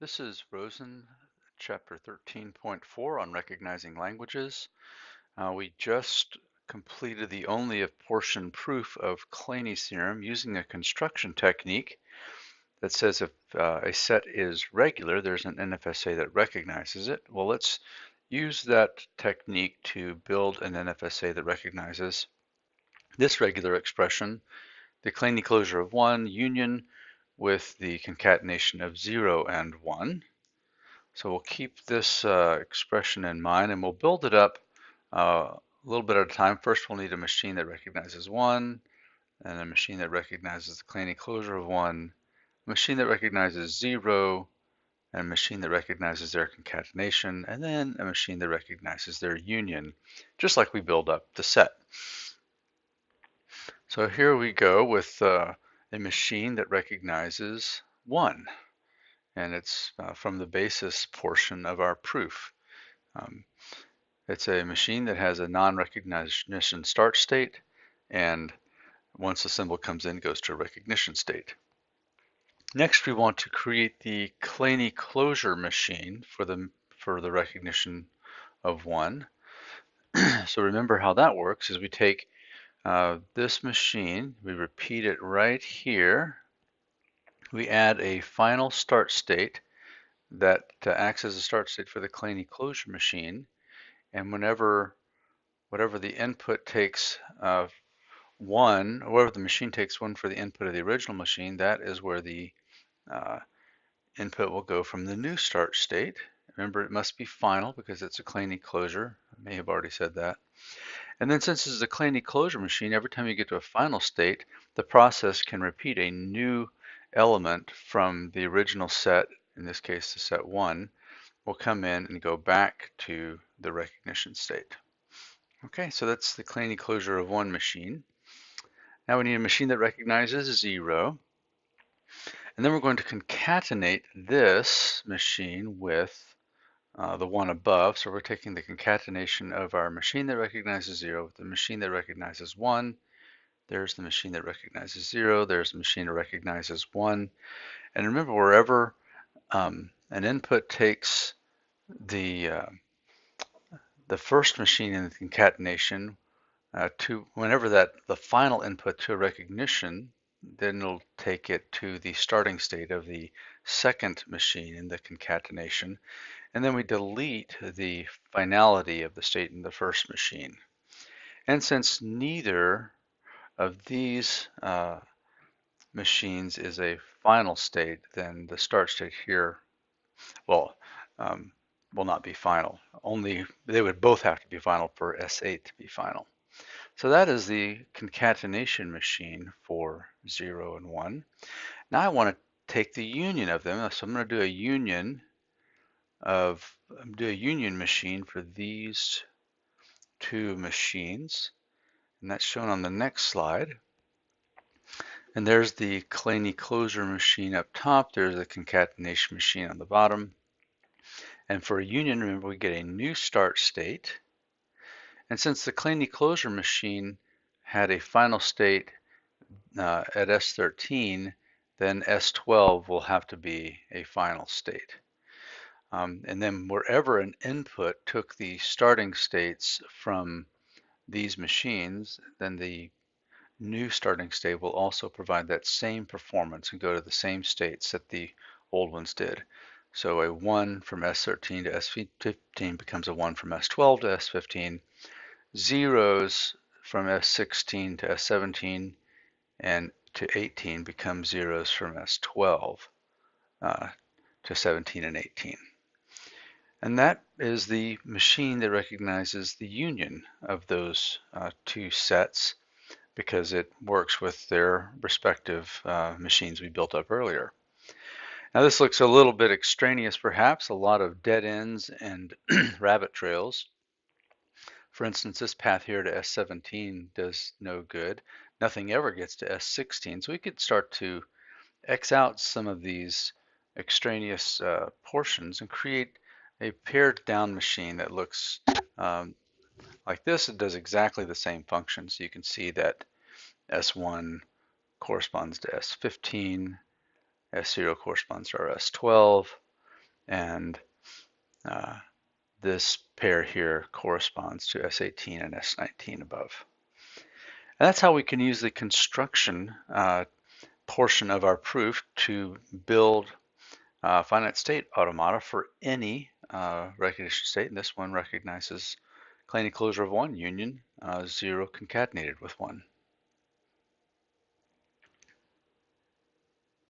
This is Rosen, chapter 13.4 on recognizing languages. We just completed the only if portion proof of Claney's theorem using a construction technique that says if a set is regular, there's an NFSA that recognizes it. Well, let's use that technique to build an NFSA that recognizes this regular expression, the Claney closure of 1 union with the concatenation of 0 and 1. So we'll keep this expression in mind and we'll build it up a little bit at a time. First, we'll need a machine that recognizes 1, and a machine that recognizes the Claney closure of 1, a machine that recognizes 0, and a machine that recognizes their concatenation, and then a machine that recognizes their union, just like we build up the set. So here we go with a machine that recognizes 1, and it's from the basis portion of our proof. It's a machine that has a non-recognition start state, and once the symbol comes in, it goes to a recognition state. Next, we want to create the Claney closure machine for the recognition of 1. So remember how that works is we take this machine, we repeat it right here, we add a final start state that acts as a start state for the Claney closure machine, and whatever the input takes 1, or whatever the machine takes 1 for the input of the original machine, that is where the input will go from the new start state. Remember, it must be final because it's a Claney closure. I may have already said that. And then since this is a Claney closure machine, every time you get to a final state, the process can repeat a new element from the original set, in this case the set 1, will come in and go back to the recognition state. Okay, so that's the Claney closure of 1 machine. Now we need a machine that recognizes 0. And then we're going to concatenate this machine with the one above. So we're taking the concatenation of our machine that recognizes 0 with the machine that recognizes 1. There's the machine that recognizes 0. There's the machine that recognizes 1. And remember, wherever an input takes the first machine in the concatenation, whenever the final input to a recognition, then it'll take it to the starting state of the second machine in the concatenation, and then we delete the finality of the state in the first machine. And since neither of these machines is a final state, then the start state here will not be final. Only they would both have to be final for S8 to be final. So that is the concatenation machine for 0 and 1. Now I want to take the union of them. So I'm going to do a union machine for these two machines. And that's shown on the next slide. And there's the Claney closure machine up top. There's the concatenation machine on the bottom. And for a union, remember, we get a new start state. And since the Claney closure machine had a final state at S13, then S12 will have to be a final state. And then wherever an input took the starting states from these machines, then the new starting state will also provide that same performance and go to the same states that the old ones did. So a 1 from S13 to S15 becomes a 1 from S12 to S15. Zeros from S16 to S17 and to 18 become zeros from S12 to 17 and 18. And that is the machine that recognizes the union of those two sets because it works with their respective machines we built up earlier. Now this looks a little bit extraneous perhaps, a lot of dead ends and rabbit trails. For instance, this path here to S17 does no good. Nothing ever gets to S16, so we could start to X out some of these extraneous portions and create a pared down machine that looks like this. It does exactly the same function. So you can see that S1 corresponds to S15, S0 corresponds to our S12, and this pair here corresponds to S18 and S19 above. And that's how we can use the construction portion of our proof to build finite state automata for any recognition state. And this one recognizes Kleene closure of 1 union 0 concatenated with 1.